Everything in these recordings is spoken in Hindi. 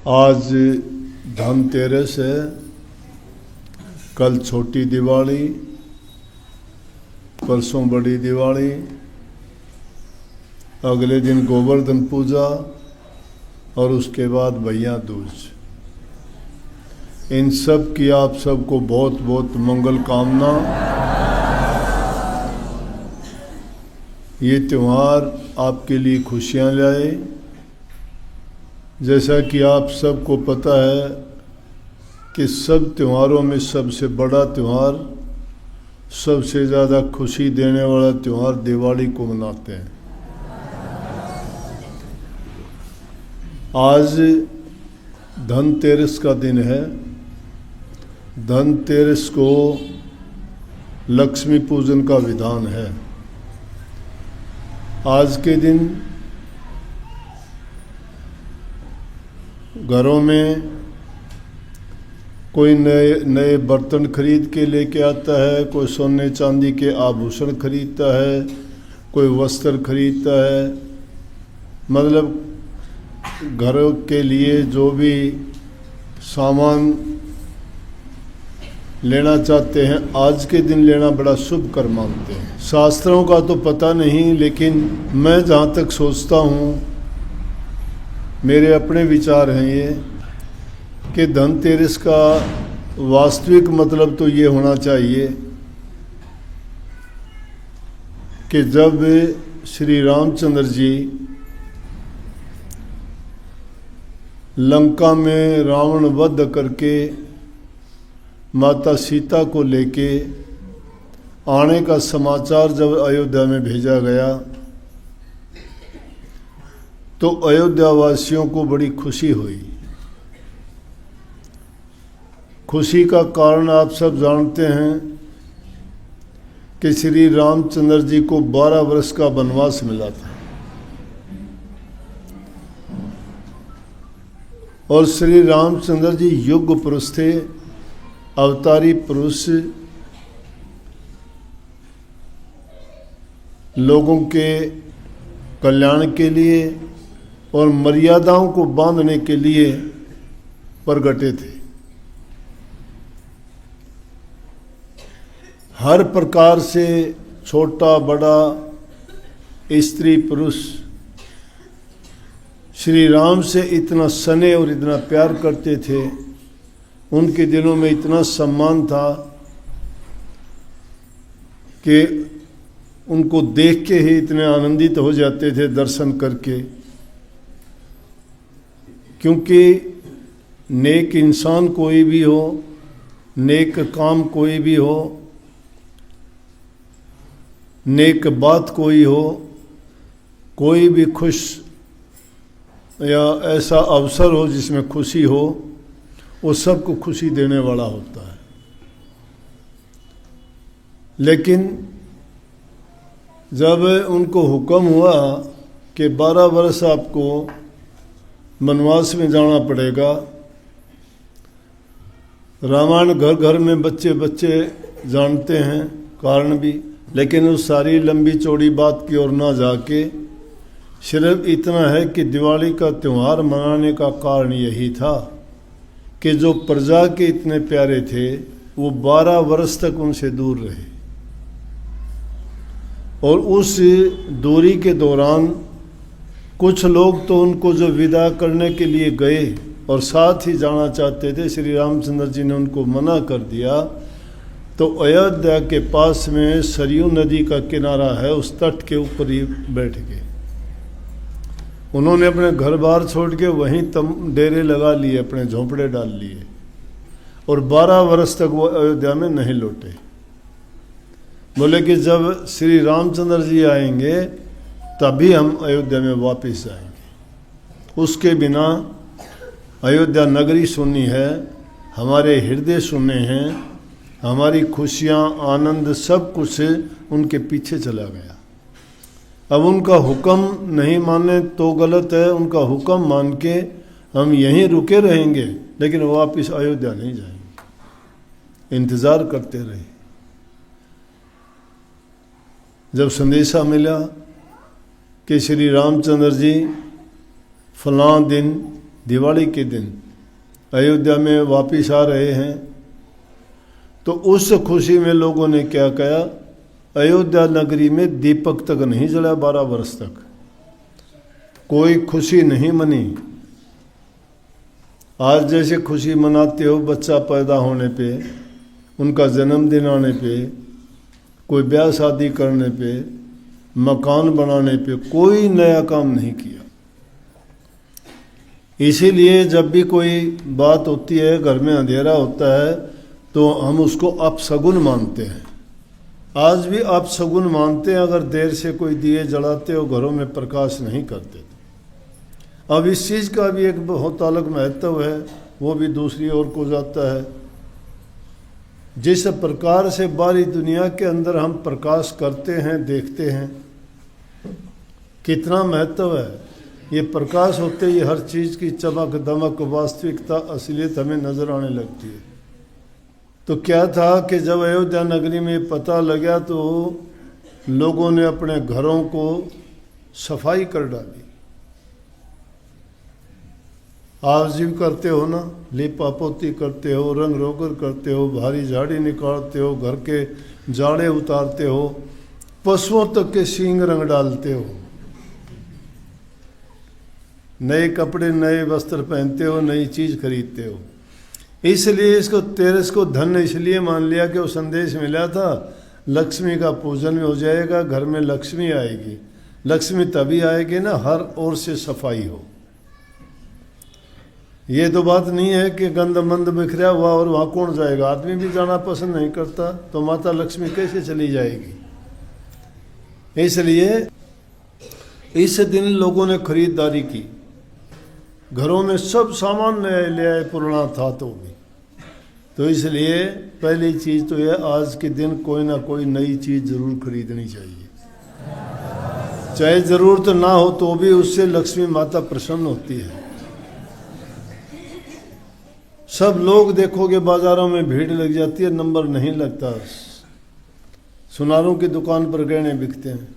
आज धनतेरस है, कल छोटी दिवाली, परसों बड़ी दिवाली, अगले दिन गोवर्धन पूजा और उसके बाद भैया दूज। इन सब की आप सबको बहुत बहुत मंगल कामना। ये त्यौहार आपके लिए खुशियाँ लाए। जैसा कि आप सबको पता है कि सब त्योहारों में सबसे बड़ा त्यौहार, सबसे ज़्यादा खुशी देने वाला त्यौहार दिवाली को मनाते हैं। आज धनतेरस का दिन है। धनतेरस को लक्ष्मी पूजन का विधान है। आज के दिन घरों में कोई नए बर्तन खरीद के लेके आता है, कोई सोने चांदी के आभूषण खरीदता है, कोई वस्त्र खरीदता है। मतलब घरों के लिए जो भी सामान लेना चाहते हैं, आज के दिन लेना बड़ा शुभ कर मानते हैं। शास्त्रों का तो पता नहीं, लेकिन मैं जहाँ तक सोचता हूँ, मेरे अपने विचार हैं ये कि धनतेरस का वास्तविक मतलब तो ये होना चाहिए कि जब श्री रामचंद्र जी लंका में रावण वध करके माता सीता को लेके आने का समाचार जब अयोध्या में भेजा गया तो अयोध्या वासियों को बड़ी खुशी हुई। खुशी का कारण आप सब जानते हैं कि श्री रामचंद्र जी को 12 वर्ष का वनवास मिला था और श्री रामचंद्र जी युग पुरुष थे, अवतारी पुरुष, लोगों के कल्याण के लिए और मर्यादाओं को बांधने के लिए प्रगटे थे। हर प्रकार से छोटा बड़ा, स्त्री पुरुष श्री राम से इतना स्नेह और इतना प्यार करते थे, उनके दिलों में इतना सम्मान था कि उनको देख के ही इतने आनंदित हो जाते थे दर्शन करके। क्योंकि नेक इंसान कोई भी हो, नेक काम कोई भी हो, नेक बात कोई हो, कोई भी खुश या ऐसा अवसर हो जिसमें खुशी हो, वो सबको खुशी देने वाला होता है। लेकिन जब उनको हुक्म हुआ कि 12 वर्ष आपको वनवास में जाना पड़ेगा, रामायण घर घर में बच्चे बच्चे जानते हैं कारण भी, लेकिन उस सारी लंबी चौड़ी बात की ओर ना जाके सिर्फ इतना है कि दिवाली का त्यौहार मनाने का कारण यही था कि जो प्रजा के इतने प्यारे थे वो 12 वर्ष तक उनसे दूर रहे और उस दूरी के दौरान कुछ लोग तो उनको जो विदा करने के लिए गए और साथ ही जाना चाहते थे, श्री रामचंद्र जी ने उनको मना कर दिया। तो अयोध्या के पास में सरयू नदी का किनारा है, उस तट के ऊपर ही बैठ गए। उन्होंने अपने घर बार छोड़ के वहीं डेरे लगा लिए, अपने झोंपड़े डाल लिए और 12 वर्ष तक वो अयोध्या में नहीं लौटे। बोले कि जब श्री रामचंद्र जी आएंगे तभी हम अयोध्या में वापस आएंगे, उसके बिना अयोध्या नगरी सुननी है, हमारे हृदय सुनने हैं, हमारी खुशियाँ आनंद सब कुछ उनके पीछे चला गया। अब उनका हुक्म नहीं माने तो गलत है, उनका हुक्म मान के हम यहीं रुके रहेंगे लेकिन वापस अयोध्या नहीं जाएंगे। इंतज़ार करते रहे। जब संदेशा मिला कि श्री रामचंद्र जी फलां दिन दिवाली के दिन अयोध्या में वापिस आ रहे हैं, तो उस खुशी में लोगों ने क्या किया, अयोध्या नगरी में दीपक तक नहीं जला 12 वर्ष तक, कोई खुशी नहीं मनी। आज जैसे खुशी मनाते हो बच्चा पैदा होने पे, उनका जन्मदिन आने पे, कोई ब्याह शादी करने पे, मकान बनाने पे, कोई नया काम नहीं किया। इसीलिए जब भी कोई बात होती है, घर में अंधेरा होता है, तो हम उसको अपशगुन मानते हैं। आज भी अपशगुन मानते हैं। अगर देर से कोई दिए जलाते हो, घरों में प्रकाश नहीं करते। अब इस चीज़ का भी एक बहुत अलग महत्व है, वो भी दूसरी ओर को जाता है। जिस प्रकार से बाहरी दुनिया के अंदर हम प्रकाश करते हैं, देखते हैं, कितना महत्व है। ये प्रकाश होते ही हर चीज़ की चमक दमक, वास्तविकता, असलियत हमें नज़र आने लगती है। तो क्या था कि जब अयोध्या नगरी में पता लगा तो लोगों ने अपने घरों को सफाई कर डाली। आप जी करते हो ना, लिपा पोती करते हो, रंग रोगन करते हो, भारी झाड़ी निकालते हो, घर के जाड़े उतारते हो, पशुओं तक के सींग रंग डालते हो, नए कपड़े नए वस्त्र पहनते हो, नई चीज़ खरीदते हो। इसलिए इसको तेरस को धन इसलिए मान लिया कि वो संदेश मिला था लक्ष्मी का पूजन हो जाएगा, घर में लक्ष्मी आएगी। लक्ष्मी तभी आएगी ना हर ओर से सफाई हो। ये तो बात नहीं है कि गंद मंद बिखरा हुआ और वहाँ कौन जाएगा, आदमी भी जाना पसंद नहीं करता, तो माता लक्ष्मी कैसे चली जाएगी। इसलिए इस दिन लोगों ने खरीदारी की, घरों में सब सामान नया ले आए, पुराना था तो भी। तो इसलिए पहली चीज़ तो यह, आज के दिन कोई ना कोई नई चीज़ ज़रूर खरीदनी चाहिए, चाहे ज़रूरत ना हो तो भी उससे लक्ष्मी माता प्रसन्न होती है। सब लोग देखोगे बाज़ारों में भीड़ लग जाती है, नंबर नहीं लगता। सुनारों की दुकान पर गहने बिकते हैं,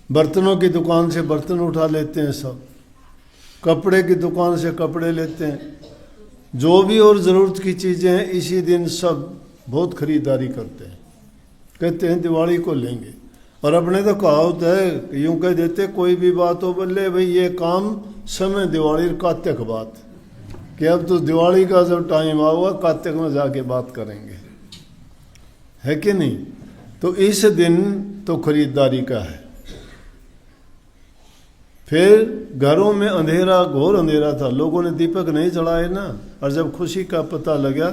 बर्तनों की दुकान से बर्तन उठा लेते हैं सब, कपड़े की दुकान से कपड़े लेते हैं, जो भी और ज़रूरत की चीज़ें हैं इसी दिन सब बहुत खरीदारी करते हैं। कहते हैं दिवाली को लेंगे। और अपने तो कहावत है, यूँ कह देते कोई भी बात हो बोले भाई ये काम समय दिवाली कार्तिक बात, कि अब तो दिवाली का जब टाइम आऊगा कार्तिक में जाके बात करेंगे, है कि नहीं। तो इस दिन तो खरीदारी का है। फिर घरों में अंधेरा, घोर अंधेरा था, लोगों ने दीपक नहीं जलाए ना। और जब खुशी का पता लगा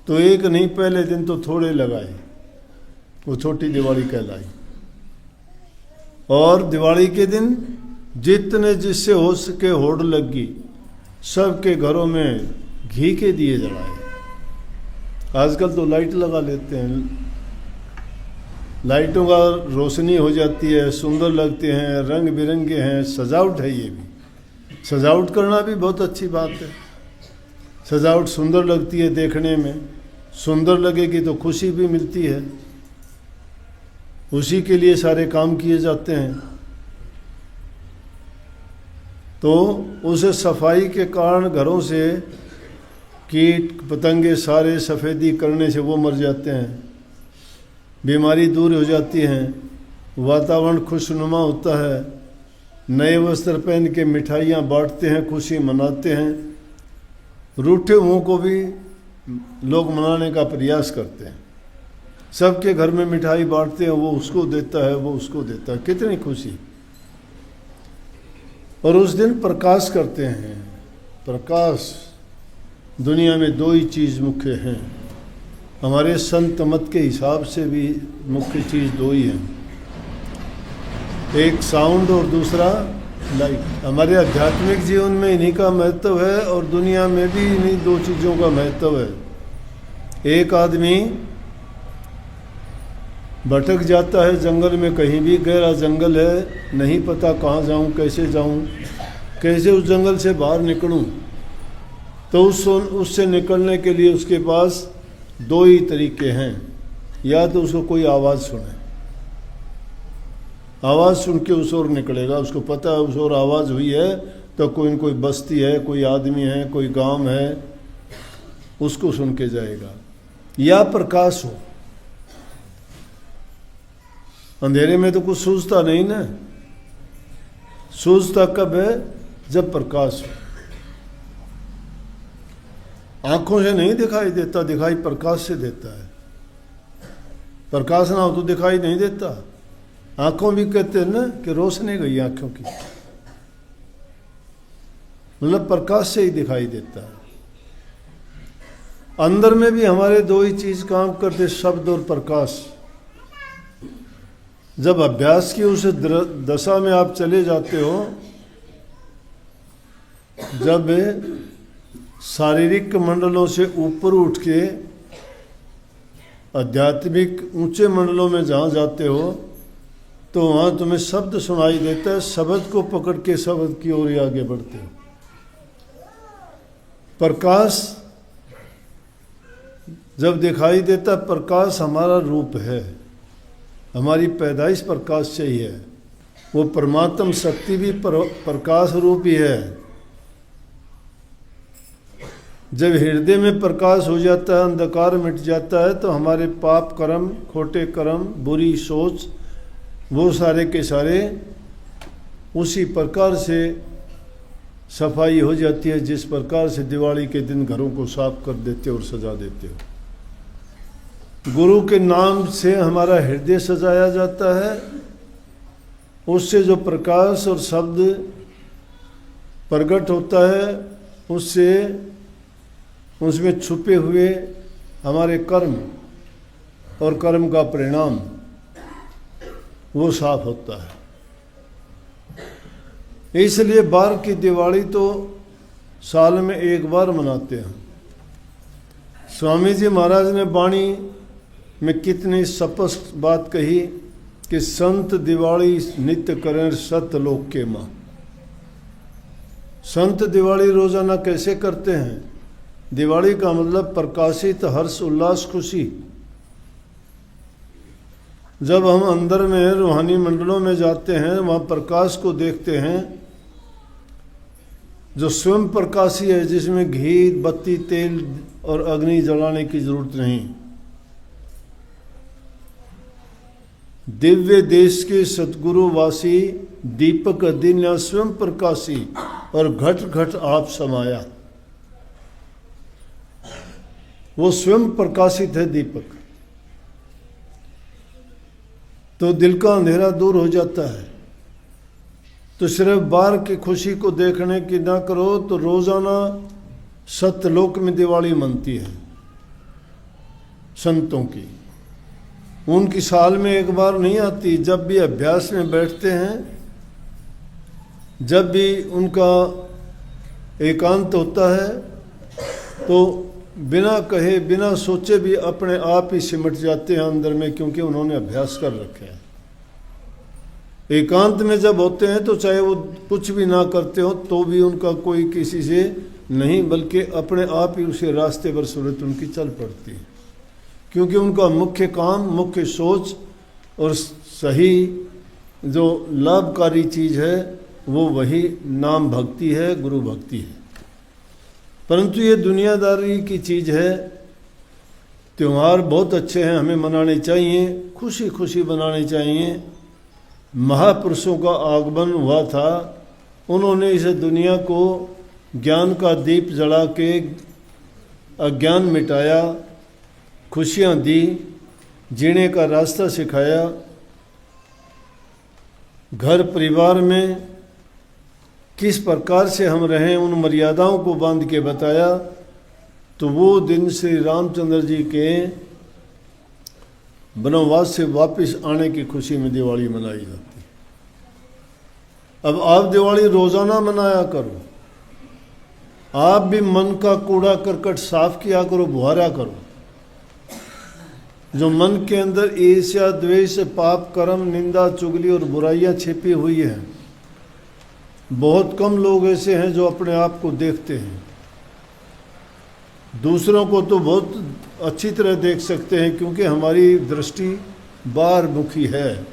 तो एक नहीं पहले दिन तो थोड़े लगाए, वो छोटी दिवाली कहलाई। और दिवाली के दिन जितने जिससे हो सके होड़ लगी, सबके घरों में घी के दिए जलाए। आजकल तो लाइट लगा लेते हैं, लाइटों का रोशनी हो जाती है, सुंदर लगते हैं, रंग बिरंगे हैं, सजावट है। ये भी सजावट करना भी बहुत अच्छी बात है। सजावट सुंदर लगती है देखने में, सुंदर लगेगी तो खुशी भी मिलती है, उसी के लिए सारे काम किए जाते हैं। तो उस सफाई के कारण घरों से कीट पतंगे सारे सफ़ेदी करने से वो मर जाते हैं, बीमारी दूर हो जाती है, वातावरण खुशनुमा होता है, नए वस्त्र पहन के मिठाइयाँ बांटते हैं, खुशी मनाते हैं। रूठे मुँह को भी लोग मनाने का प्रयास करते हैं, सबके घर में मिठाई बांटते हैं, वो उसको देता है, वो उसको देता है, कितनी खुशी। और उस दिन प्रकाश करते हैं। प्रकाश, दुनिया में दो ही चीज़ मुख्य हैं, हमारे संत मत के हिसाब से भी मुख्य चीज़ दो ही हैं, एक साउंड और दूसरा लाइट। हमारे आध्यात्मिक जीवन में इन्हीं का महत्व है और दुनिया में भी इन्हीं दो चीज़ों का महत्व है। एक आदमी भटक जाता है जंगल में, कहीं भी गहरा जंगल है, नहीं पता कहाँ जाऊँ, कैसे जाऊँ, कैसे उस जंगल से बाहर निकलूँ। तो उससे निकलने के लिए उसके पास दो ही तरीके हैं, या तो उसको कोई आवाज़ सुने, आवाज़ सुन के उस ओर निकलेगा, उसको पता है उस ओर आवाज़ हुई है तो कोई न कोई बस्ती है, कोई आदमी है, कोई गांव है, उसको सुन के जाएगा। या प्रकाश हो, अंधेरे में तो कुछ सूझता नहीं ना, सूझता कब है? जब प्रकाश हो। आंखों से नहीं दिखाई देता, दिखाई प्रकाश से देता है। प्रकाश ना हो तो दिखाई नहीं देता। आंखों भी कहते हैं ना कि रोशनी गई आंखों की, मतलब प्रकाश से ही दिखाई देता है। अंदर में भी हमारे दो ही चीज काम करते, शब्द और प्रकाश। जब अभ्यास की उस दशा में आप चले जाते हो, जब शारीरिक मंडलों से ऊपर उठ के आध्यात्मिक ऊंचे मंडलों में जहाँ जाते हो, तो वहाँ तुम्हें शब्द सुनाई देता है। शब्द को पकड़ के शब्द की ओर ही आगे बढ़ते हो। प्रकाश जब दिखाई देता, प्रकाश हमारा रूप है, हमारी पैदाइश प्रकाश से ही है। वो परमात्म शक्ति भी प्रकाश रूप ही है। जब हृदय में प्रकाश हो जाता है, अंधकार मिट जाता है, तो हमारे पाप कर्म, खोटे कर्म, बुरी सोच, वो सारे के सारे उसी प्रकार से सफाई हो जाती है जिस प्रकार से दिवाली के दिन घरों को साफ कर देते और सजा देते हो। गुरु के नाम से हमारा हृदय सजाया जाता है। उससे जो प्रकाश और शब्द प्रकट होता है, उससे उसमें छुपे हुए हमारे कर्म और कर्म का परिणाम वो साफ होता है। इसलिए बार की दिवाली तो साल में एक बार मनाते हैं। स्वामी जी महाराज ने वाणी में कितनी स्पष्ट बात कही कि संत दिवाली नित्य करें सतलोक के माँ। संत दिवाली रोजाना कैसे करते हैं? दिवाली का मतलब प्रकाशित हर्ष, उल्लास, खुशी। जब हम अंदर में रूहानी मंडलों में जाते हैं, वहाँ प्रकाश को देखते हैं जो स्वयं प्रकाशी है, जिसमें घी, बत्ती, तेल और अग्नि जलाने की जरूरत नहीं। दिव्य देश के सतगुरुवासी दीपक दिन स्वयं प्रकाशी और घट घट आप समाया। वो स्वयं प्रकाशित है दीपक। तो दिल का अंधेरा दूर हो जाता है। तो सिर्फ बार की खुशी को देखने की ना करो, तो रोजाना सत्यलोक में दिवाली मनती है संतों की। उनकी साल में एक बार नहीं आती। जब भी अभ्यास में बैठते हैं, जब भी उनका एकांत होता है, तो बिना कहे, बिना सोचे भी अपने आप ही सिमट जाते हैं अंदर में, क्योंकि उन्होंने अभ्यास कर रखे हैं। एकांत में जब होते हैं तो चाहे वो कुछ भी ना करते हो तो भी उनका कोई किसी से नहीं, बल्कि अपने आप ही उसे रास्ते पर सूरत उनकी चल पड़ती है। क्योंकि उनका मुख्य काम, मुख्य सोच और सही जो लाभकारी चीज़ है वो वही नाम भक्ति है, गुरु भक्ति है। परंतु ये दुनियादारी की चीज़ है। त्यौहार बहुत अच्छे हैं, हमें मनाने चाहिए, खुशी खुशी मनाने चाहिए। महापुरुषों का आगमन हुआ था, उन्होंने इस दुनिया को ज्ञान का दीप जला के अज्ञान मिटाया, खुशियाँ दी, जीने का रास्ता सिखाया। घर परिवार में किस प्रकार से हम रहें, उन मर्यादाओं को बांध के बताया। तो वो दिन श्री रामचंद्र जी के वनवास से वापस आने की खुशी में दिवाली मनाई जाती है। अब आप दिवाली रोजाना मनाया करो। आप भी मन का कूड़ा करकट साफ किया करो, बुहारा करो। जो मन के अंदर ईर्ष्या, द्वेष, पाप, कर्म, निंदा, चुगली और बुराइयां छिपी हुई हैं, बहुत कम लोग ऐसे हैं जो अपने आप को देखते हैं। दूसरों को तो बहुत अच्छी तरह देख सकते हैं, क्योंकि हमारी दृष्टि बाहर मुखी है।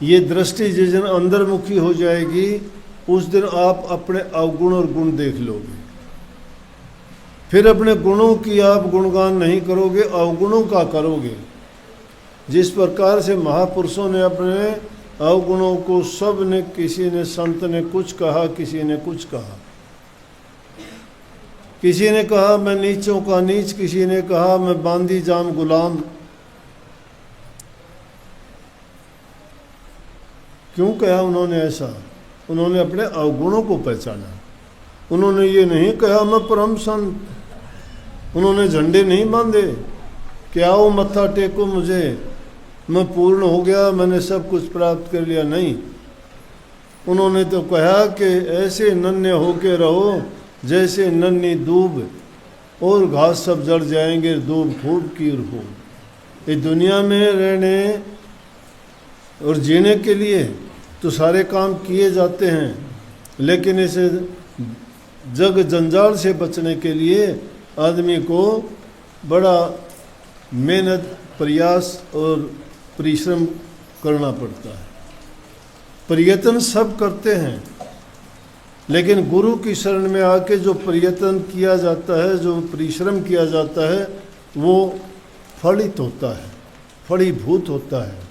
ये दृष्टि जिस दिन अंतर्मुखी हो जाएगी उस दिन आप अपने अवगुण और गुण देख लोगे। फिर अपने गुणों की आप गुणगान नहीं करोगे, अवगुणों का करोगे। जिस प्रकार से महापुरुषों ने अपने अवगुणों को, सब ने, किसी ने, संत ने कुछ कहा, किसी ने कुछ कहा। किसी ने कहा मैं नीचों का नीच, किसी ने कहा मैं बांदी जाम गुलाम। क्यों कहा उन्होंने ऐसा? उन्होंने अपने अवगुणों को पहचाना। उन्होंने ये नहीं कहा मैं परम संत। उन्होंने झंडे नहीं बांधे कि आओ मत्था टेको मुझे, मैं पूर्ण हो गया, मैंने सब कुछ प्राप्त कर लिया। नहीं, उन्होंने तो कहा कि ऐसे नन्हे होके रहो जैसे नन्ही दूब, और घास सब जड़ जाएंगे, दूब खूब की हो। इस दुनिया में रहने और जीने के लिए तो सारे काम किए जाते हैं, लेकिन इसे जग जंजाल से बचने के लिए आदमी को बड़ा मेहनत, प्रयास और परिश्रम करना पड़ता है। प्रयत्न सब करते हैं, लेकिन गुरु की शरण में आके जो प्रयत्न किया जाता है, जो परिश्रम किया जाता है, वो फलित होता है, फलीभूत होता है।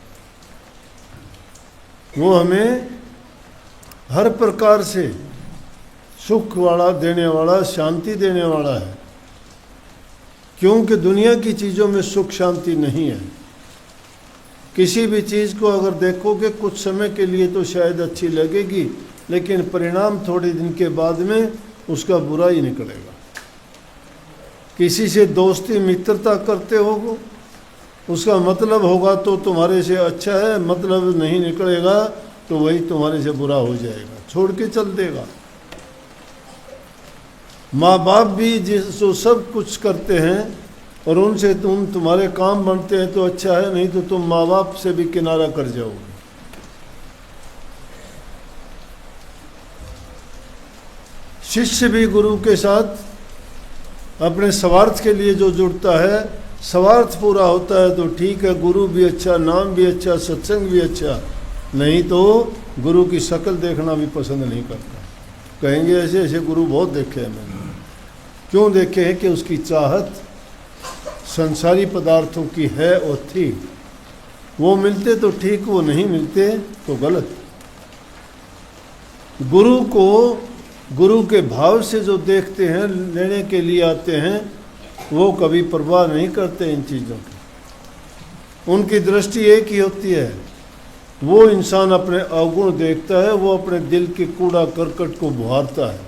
वो हमें हर प्रकार से सुख वाला, देने वाला, शांति देने वाला है। क्योंकि दुनिया की चीज़ों में सुख शांति नहीं है। किसी भी चीज़ को अगर देखोगे कुछ समय के लिए तो शायद अच्छी लगेगी, लेकिन परिणाम थोड़े दिन के बाद में उसका बुरा ही निकलेगा। किसी से दोस्ती मित्रता करते हो, उसका मतलब होगा तो तुम्हारे से अच्छा है, मतलब नहीं निकलेगा तो वही तुम्हारे से बुरा हो जाएगा, छोड़ के चल देगा। माँ बाप भी जो सब कुछ करते हैं और उनसे तुम्हारे काम बनते हैं तो अच्छा है, नहीं तो तुम माँ बाप से भी किनारा कर जाओगे। शिष्य भी गुरु के साथ अपने स्वार्थ के लिए जो जुड़ता है, स्वार्थ पूरा होता है तो ठीक है, गुरु भी अच्छा, नाम भी अच्छा, सत्संग भी अच्छा, नहीं तो गुरु की शक्ल देखना भी पसंद नहीं करता। कहेंगे ऐसे ऐसे गुरु बहुत देखे हैं मैंने। क्यों देखे हैं? कि उसकी चाहत संसारी पदार्थों की है और थी। वो मिलते तो ठीक, वो नहीं मिलते तो गलत। गुरु को गुरु के भाव से जो देखते हैं, लेने के लिए आते हैं, वो कभी परवाह नहीं करते इन चीज़ों की। उनकी दृष्टि एक ही होती है, वो इंसान अपने अवगुण देखता है, वो अपने दिल के कूड़ा करकट को बुहारता है।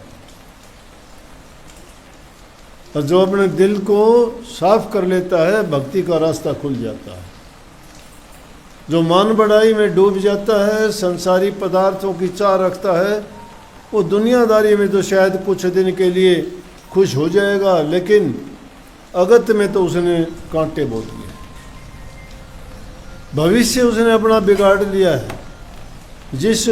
और जो अपने दिल को साफ कर लेता है, भक्ति का रास्ता खुल जाता है। जो मान बढ़ाई में डूब जाता है, संसारी पदार्थों की चाह रखता है, वो दुनियादारी में तो शायद कुछ दिन के लिए खुश हो जाएगा, लेकिन अगत में तो उसने कांटे बो दिए। भविष्य उसने अपना बिगाड़ लिया है। जिस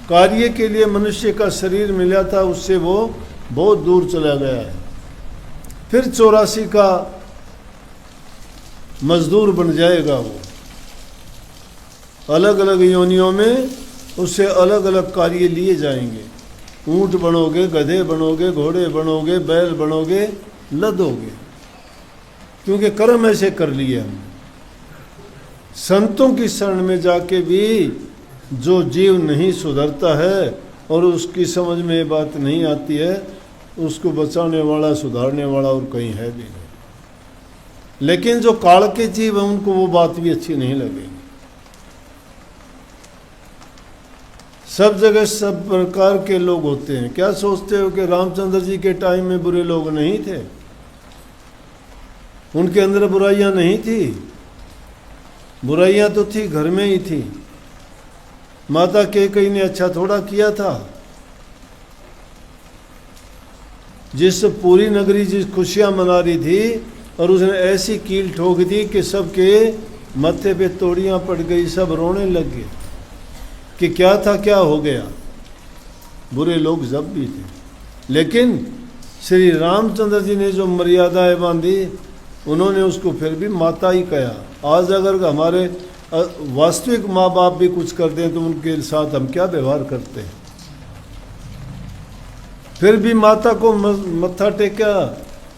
कार्य के लिए मनुष्य का शरीर मिला था, उससे वो बहुत दूर चला गया है। फिर 84 का मजदूर बन जाएगा वो। अलग अलग योनियों में उससे अलग अलग कार्य लिए जाएंगे। ऊंट बनोगे, गधे बनोगे, घोड़े बनोगे, बैल बनोगे, लदोगे, क्योंकि कर्म ऐसे कर लिए हमने। संतों की शरण में जाके भी जो जीव नहीं सुधरता है और उसकी समझ में ये बात नहीं आती है, उसको बचाने वाला, सुधारने वाला और कहीं है भी नहीं। लेकिन जो काल के जीव हैं, उनको वो बात भी अच्छी नहीं लगेगी। सब जगह सब प्रकार के लोग होते हैं। क्या सोचते हो कि रामचंद्र जी के टाइम में बुरे लोग नहीं थे? उनके अंदर बुराइयां नहीं थी? बुराइयां तो थी, घर में ही थी। माता कैकेयी ने अच्छा थोड़ा किया था। जिस पूरी नगरी जिस खुशियां मना रही थी, और उसने ऐसी कील ठोक दी कि सबके माथे पे तोड़ियां पड़ गई, सब रोने लग गए कि क्या था, क्या हो गया। बुरे लोग जब भी थे, लेकिन श्री रामचंद्र जी ने जो मर्यादाएं बांधी, उन्होंने उसको फिर भी माता ही कहा। आज अगर हमारे वास्तविक माँ बाप भी कुछ कर दें तो उनके साथ हम क्या व्यवहार करते हैं। फिर भी माता को मत्था टेका।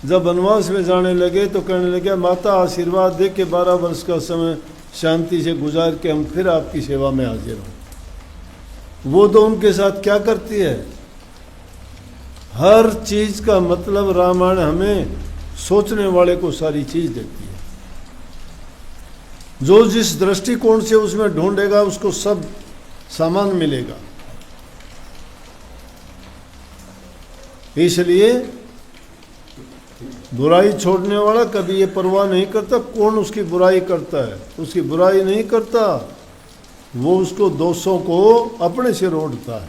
जब वनवास में जाने लगे तो कहने लगे माता आशीर्वाद दे के 12 वर्ष का समय शांति से गुजार के हम फिर आपकी सेवा में हाजिर हों। वो तो उनके साथ क्या करती है, हर चीज का मतलब रामायण हमें सोचने वाले को सारी चीज देती है। जो जिस दृष्टिकोण से उसमें ढूंढेगा उसको सब सामान मिलेगा। इसलिए बुराई छोड़ने वाला कभी ये परवाह नहीं करता कौन उसकी बुराई करता है, उसकी बुराई नहीं करता, वो उसको दोषों को अपने से रोकता है,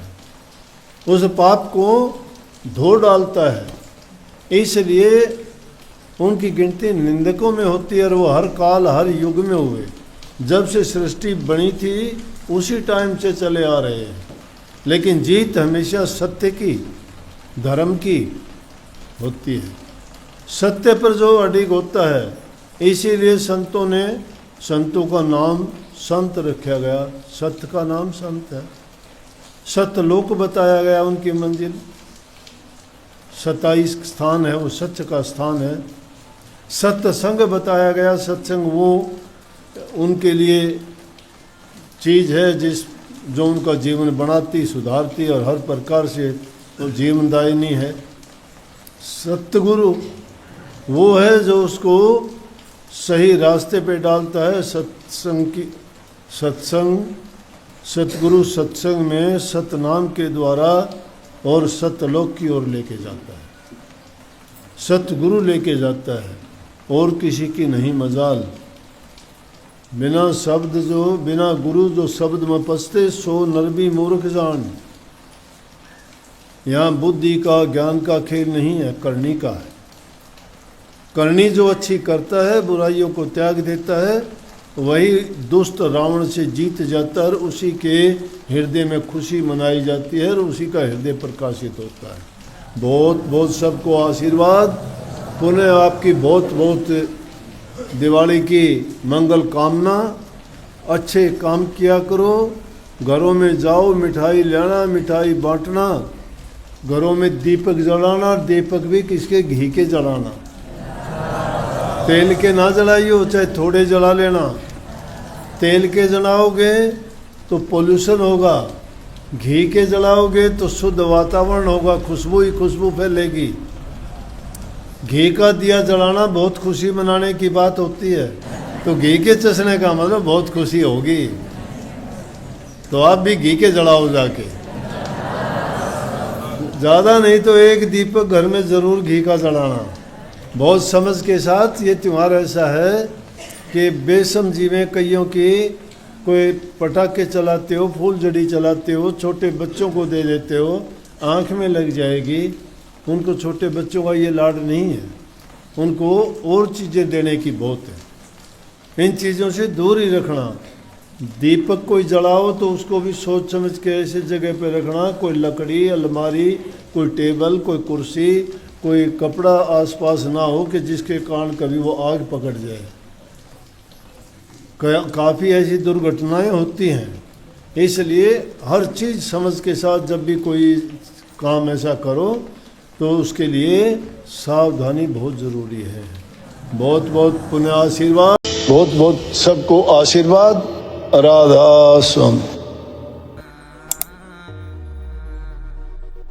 उस पाप को धो डालता है। इसलिए उनकी गिनती निंदकों में होती है और वो हर काल हर युग में हुए। जब से सृष्टि बनी थी उसी टाइम से चले आ रहे हैं, लेकिन जीत हमेशा सत्य की, धर्म की होती है। सत्य पर जो अडिग होता है, इसीलिए संतों का नाम संत रखा गया। सत्य का नाम संत है। सत्यलोक बताया गया उनकी मंजिल, 27 स्थान है, वो सत्य का स्थान है। सत्संग बताया गया, सत्संग वो उनके लिए चीज़ है जो उनका जीवन बनाती, सुधारती और हर प्रकार से वो जीवनदायिनी है। सतगुरु वो है जो उसको सही रास्ते पे डालता है। सतगुरु सत्संग में सतनाम के द्वारा और सतलोक की ओर लेके जाता है। सतगुरु लेके जाता है और किसी की नहीं मजाल। बिना गुरु जो शब्द में पसते सो नरबी मूर्ख जान। यहाँ बुद्धि का ज्ञान का खेल नहीं है, करनी का है। करनी जो अच्छी करता है, बुराइयों को त्याग देता है, वही दुष्ट रावण से जीत जाता है और उसी के हृदय में खुशी मनाई जाती है और उसी का हृदय प्रकाशित होता है। बहुत बहुत सबको आशीर्वाद। पुनः आपकी बहुत बहुत दिवाली की मंगल कामना। अच्छे काम किया करो, घरों में जाओ, मिठाई लाना, मिठाई बांटना, घरों में दीपक जलाना, दीपक भी किसके, घी के जलाना, तेल के ना जलाइयो, चाहे थोड़े जला लेना। तेल के जलाओगे तो पोल्यूशन होगा, घी के जलाओगे तो शुद्ध वातावरण होगा, खुशबू ही खुशबू फैलेगी। घी का दिया जलाना बहुत खुशी मनाने की बात होती है, तो घी के चसने का मतलब बहुत खुशी होगी। तो आप भी घी के जलाओ जाके, ज़्यादा नहीं तो एक दीपक घर में ज़रूर घी का जलाना। बहुत समझ के साथ। ये त्यौहार ऐसा है कि बेसमझी में कईयों की कोई पटाखे चलाते हो, फूलझड़ी चलाते हो, छोटे बच्चों को दे देते हो, आँख में लग जाएगी। उनको छोटे बच्चों का ये लाड नहीं है, उनको और चीज़ें देने की बहुत है। इन चीज़ों से दूर ही रखना। दीपक कोई जलाओ तो उसको भी सोच समझ के ऐसे जगह पे रखना, कोई लकड़ी, अलमारी, कोई टेबल, कोई कुर्सी, कोई कपड़ा आसपास ना हो कि जिसके कारण कभी वो आग पकड़ जाए। काफ़ी ऐसी दुर्घटनाएं होती हैं। इसलिए हर चीज़ समझ के साथ जब भी कोई काम ऐसा करो तो उसके लिए सावधानी बहुत ज़रूरी है। बहुत बहुत पुण्य आशीर्वाद, बहुत बहुत सबको आशीर्वाद। राधा स्वामी।